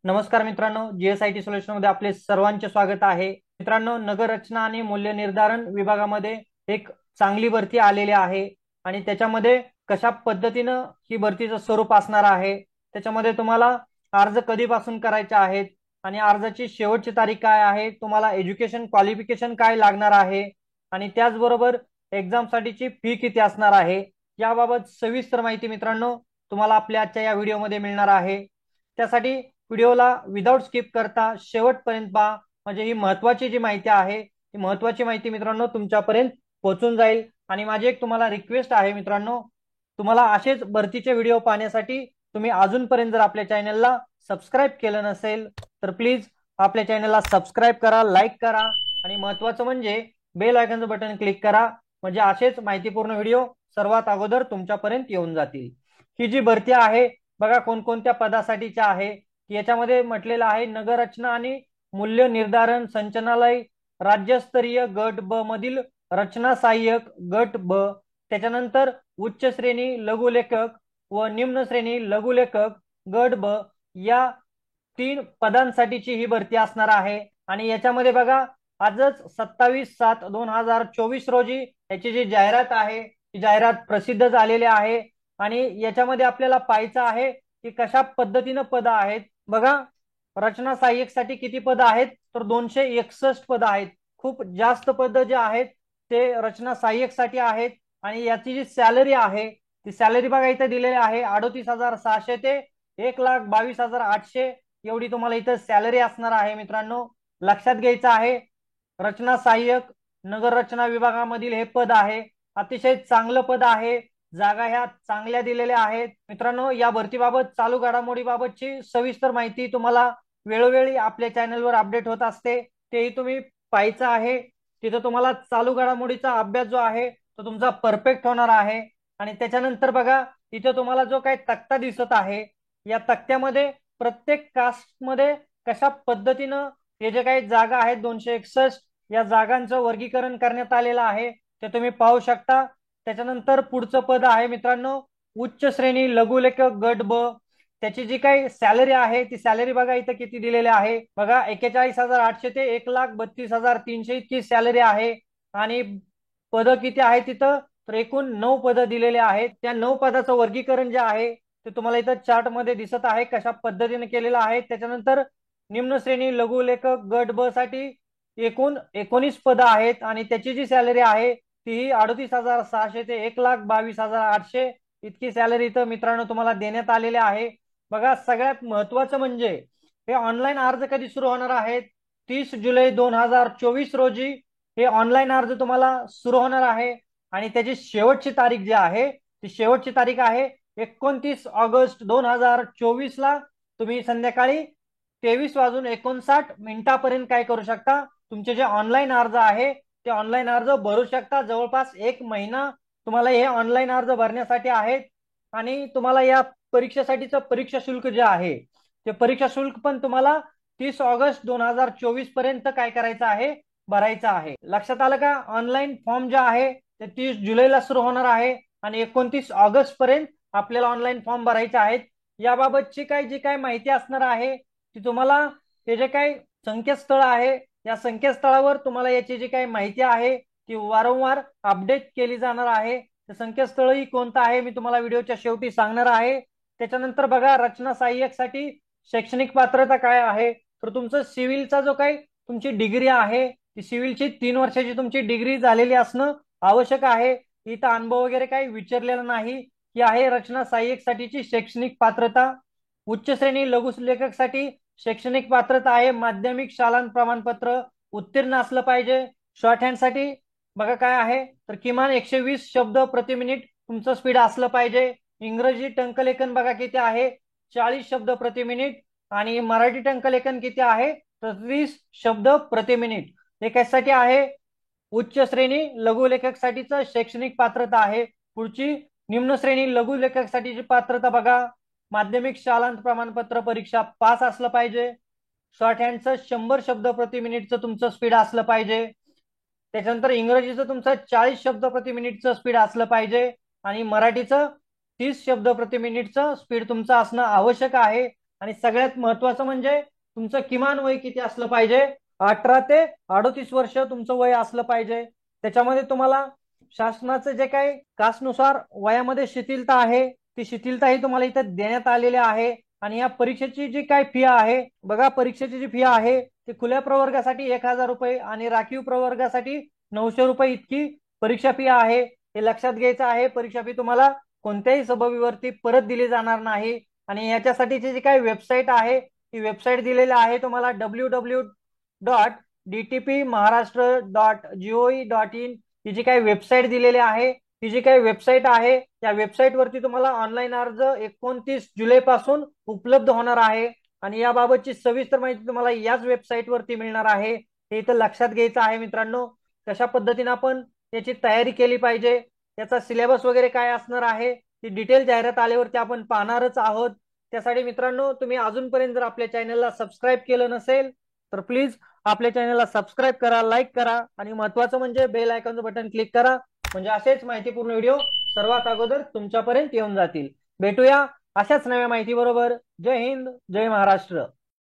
नमस्कार मित्रांनो, जीएसआयटी सोल्युशन मध्ये आपले सर्वांचे स्वागत आहे. मित्रांनो, नगर रचना आणि मूल्य निर्धारण विभागामध्ये एक चांगली भरती आलेली आहे आणि त्याच्यामध्ये कशा पद्धतीनं ही भरतीचं स्वरूप असणार आहे, त्याच्यामध्ये तुम्हाला अर्ज कधीपासून करायचे आहेत आणि अर्जाची शेवटची तारीख काय आहे, तुम्हाला एज्युकेशन क्वालिफिकेशन काय लागणार आहे आणि त्याचबरोबर एक्झाम साठीची फी किती असणार आहे, याबाबत सविस्तर माहिती मित्रांनो तुम्हाला आपल्या आजच्या या व्हिडिओमध्ये मिळणार आहे. त्यासाठी व्हिडिओला विदाउट स्किप करता शेवटपर्यंत पहा, म्हणजे ही महत्वाची जी माहिती आहे ही महत्वाची माहिती मित्रांनो तुमच्यापर्यंत पोहोचून जाईल. आणि माझी एक तुम्हाला रिक्वेस्ट आहे मित्रांनो, तुम्हाला असेच भरतीचे व्हिडिओ पाहण्यासाठी तुम्ही अजूनपर्यंत जर आपल्या चॅनलला सबस्क्राईब केलं नसेल तर प्लीज आपल्या चॅनलला सबस्क्राईब करा, लाईक करा आणि महत्वाचं म्हणजे बेल आयकॉनचं बटन क्लिक करा, म्हणजे असेच माहितीपूर्ण व्हिडिओ सर्वात अगोदर तुमच्यापर्यंत येऊन जातील. ही जी भरती आहे बघा कोणकोणत्या पदासाठीच्या आहे. याच्यामध्ये म्हटलेलं आहे नगररचना आणि मूल्य निर्धारण संचालनालय राज्यस्तरीय गट ब मधील रचना सहाय्यक गट ब, त्याच्यानंतर उच्च श्रेणी लघुलेखक व निम्न श्रेणी लघुलेखक गट ब, या 3 पदांसाठीची ही भरती असणार आहे. आणि याच्यामध्ये बघा आजच 27/7/2024 रोजी याची जी जाहिरात आहे ती जाहिरात प्रसिद्ध झालेली आहे. आणि याच्यामध्ये आपल्याला पाहायचं आहे की कशा पद्धतीनं पद आहेत. बघा, रचना सहाय्यक साठी किती पद आहेत तर 261 पद आहेत. खूप जास्त पद जे आहेत ते रचना सहाय्यक साठी आहेत. आणि याची जी सॅलरी आहे ती सॅलरी बघा इथे दिलेली आहे 38,600 ते 1,22,800 एवढी तुम्हाला इथं सॅलरी असणार आहे. मित्रांनो लक्षात घ्यायचं आहे, रचना सहाय्यक नगर रचना विभागामधील हे पद आहे. अतिशय चांगलं पद आहे, जागा ह्या चांगल्या दिलेल्या आहेत. मित्रांनो या भरतीबाबत चालू घडामोडीबाबतची सविस्तर माहिती तुम्हाला वेळोवेळी आपल्या चॅनलवर अपडेट होत असते, तेही तुम्ही पाहायचं आहे. तिथं तुम्हाला चालू घडामोडीचा अभ्यास जो आहे तो तुमचा परफेक्ट होणार आहे. आणि त्याच्यानंतर बघा इथं तुम्हाला जो काही तक्ता दिसत आहे या तक्त्यामध्ये प्रत्येक कास्टमध्ये कशा पद्धतीनं हे जे काही जागा आहेत 261 या जागांचं वर्गीकरण करण्यात आलेलं आहे ते तुम्ही पाहू शकता. त्याच्यानंतर पुढचं पद आहे मित्रांनो उच्च श्रेणी लघुलेखक गट ब, त्याची जी काही सॅलरी आहे ती सॅलरी बघा इथं किती दिलेली आहे. बघा 41,800 ते 1,32,300 इतकी सॅलरी आहे. आणि पद किती आहे तिथं तर एकूण 9 पद दिलेले आहेत. त्या 9 पदाचं वर्गीकरण जे आहे ते तुम्हाला इथं चार्ट मध्ये दिसत आहे कशा पद्धतीने केलेलं आहे. त्याच्यानंतर निम्न श्रेणी लघुलेखक गट ब साठी एकूण 19 पद आहेत आणि त्याची जी सॅलरी आहे ती 38,600 ते 1,22,800 इतकी सॅलरी इथं मित्रांनो तुम्हाला देण्यात आलेली आहे. बघा सगळ्यात महत्वाचं म्हणजे हे ऑनलाईन अर्ज कधी सुरू होणार आहेत 30 जुलै 2024 रोजी हे ऑनलाईन अर्ज तुम्हाला सुरू होणार आहे. आणि त्याची शेवटची तारीख जी आहे ती शेवटची तारीख आहे 29 ऑगस्ट 2024 ला. तुम्ही संध्याकाळी 23:59 काय करू शकता, तुमचे जे ऑनलाईन अर्ज आहे ते ऑनलाईन अर्ज भरू शकता. जवळपास 1 महिना तुम्हाला हे ऑनलाईन अर्ज भरण्यासाठी आहेत. आणि तुम्हाला या परीक्षेसाठीचं परीक्षा शुल्क जे आहे ते परीक्षा शुल्क पण तुम्हाला 30 ऑगस्ट 2024 पर्यंत काय करायचं आहे, भरायचं आहे. लक्षात आलं का? ऑनलाईन फॉर्म जे आहे ते 30 जुलैला सुरू होणार आहे आणि 29 ऑगस्ट पर्यंत आपल्याला ऑनलाईन फॉर्म भरायचे आहेत. याबाबतची जी काय माहिती असणार आहे ती तुम्हाला हे जे काही संकेतस्थळ आहे या संकेतस्थळावर तुम्हाला याची जी काही माहिती आहे ती वारंवार अपडेट केली जाणार आहे. ते संकेतस्थळही कोणतं आहे मी तुम्हाला व्हिडिओच्या शेवटी सांगणार आहे. त्याच्यानंतर बघा रचना सहाय्यक साठी शैक्षणिक पात्रता काय आहे तर तुमचं सिव्हिलचा जो काही तुमची डिग्री आहे ती सिव्हिलची 3 वर्षाची तुमची डिग्री झालेली असणं आवश्यक आहे. इथं अनुभव वगैरे काही विचारलेला नाही. ही आहे रचना सहाय्यक साठीची शैक्षणिक पात्रता. उच्च श्रेणी लघुलेखक साठी शैक्षणिक पात्रता आहे माध्यमिक शालांत प्रमाणपत्र उत्तीर्ण असलं पाहिजे. शॉर्ट हँड साठी बघा काय आहे तर किमान 120 शब्द प्रति मिनिट तुमचं स्पीड असलं पाहिजे. इंग्रजी टंकलेखन बघा किती आहे 40 शब्द प्रति मिनिट. आणि मराठी टंकलेखन किती आहे तर 30 शब्द प्रति मिनिट. हे कशासाठी आहे, उच्च श्रेणी लघुलेखक साठीचं शैक्षणिक पात्रता आहे. पुढची निम्न श्रेणी लघुलेखक साठीची पात्रता बघा माध्यमिक शालांत प्रमाणपत्र परीक्षा पास असलं पाहिजे. शॉर्ट हँडचं 100 शब्द प्रति मिनिटचं तुमचं स्पीड असलं पाहिजे. त्याच्यानंतर इंग्रजीचं तुमचं 40 शब्द प्रति मिनिटचं स्पीड असलं पाहिजे. आणि मराठीचं 30 शब्द प्रति मिनिटचं स्पीड तुमचं असणं आवश्यक आहे. आणि सगळ्यात महत्वाचं म्हणजे तुमचं किमान वय किती असलं पाहिजे? 18 ते 38 वर्ष तुमचं वय असलं पाहिजे. त्याच्यामध्ये तुम्हाला शासनाचं जे काही कास्टनुसार वयामध्ये शिथिलता आहे ती शिथिलता ही तुम्हाला इथे देण्यात आलेली आहे. आणि या परीक्षेची जी काय फी आहे बघा, परीक्षेची जी फी आहे ती खुल्या प्रवर्गासाठी 1,000 रुपये आणि राखीव प्रवर्गासाठी 900 रुपये इतकी परीक्षा फी आहे. हे लक्षात घ्यायचं आहे. परीक्षा फी तुम्हाला कोणत्याही सबबीवरती परत दिली जाणार नाही. आणि याच्यासाठीची जी काही वेबसाईट आहे ती वेबसाईट दिलेली आहे तुम्हाला www.dtpmaharashtra.gov.in ही जी काही वेबसाईट दिलेली आहे. ही जी काही वेबसाईट आहे त्या वेबसाईट वरती तुम्हाला ऑनलाईन अर्ज 29 जुलै पासून उपलब्ध होणार आहे. आणि याबाबतची सविस्तर माहिती तुम्हाला याच वेबसाईट वरती मिळणार आहे. हे इथं लक्षात घ्यायचं आहे मित्रांनो. कशा पद्धतीने आपण याची तयारी केली पाहिजे, त्याचा सिलेबस वगैरे काय असणार आहे ती डिटेल जाहिरात आल्यावरती आपण पाहणारच आहोत. त्यासाठी मित्रांनो, तुम्ही अजूनपर्यंत जर आपल्या चॅनलला सबस्क्राईब केलं नसेल तर प्लीज आपल्या चॅनलला सबस्क्राईब करा, लाईक करा आणि महत्वाचं म्हणजे बेल आयकॉनचं बटन क्लिक करा. म्हणजे असेच माहितीपूर्ण व्हिडिओ सर्वात अगोदर तुमच्यापर्यंत येऊन जातील. भेटूया अशाच नव्या माहिती बरोबर. जय हिंद, जय महाराष्ट्र.